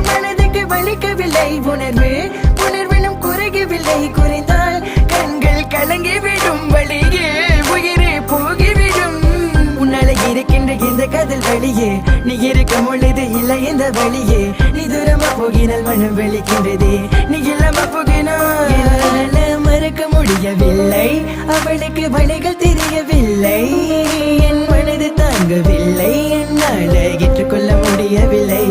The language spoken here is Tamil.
மனதுக்கு வலிக்கவில்லை உணர்வு உணர்வினும் குறையவில்லை குறைந்தால் கண்கள் கலங்கிவிடும் வழியே உயிரே போகிவிடும் உன்னால இருக்கின்ற இந்த காதல் வழியே நீ இருக்கும் பொழுது இல்லை இந்த வழியே நீ தூரமா போகினால் மனம் வெளிக்கின்றதே நீ இல்லாம போகினால் மறக்க முடியவில்லை அவளுக்கு வழிகள் தெரியவில்லை என் மனது தாங்கவில்லை என்னால் ஏற்றுக்கொள்ள முடியவில்லை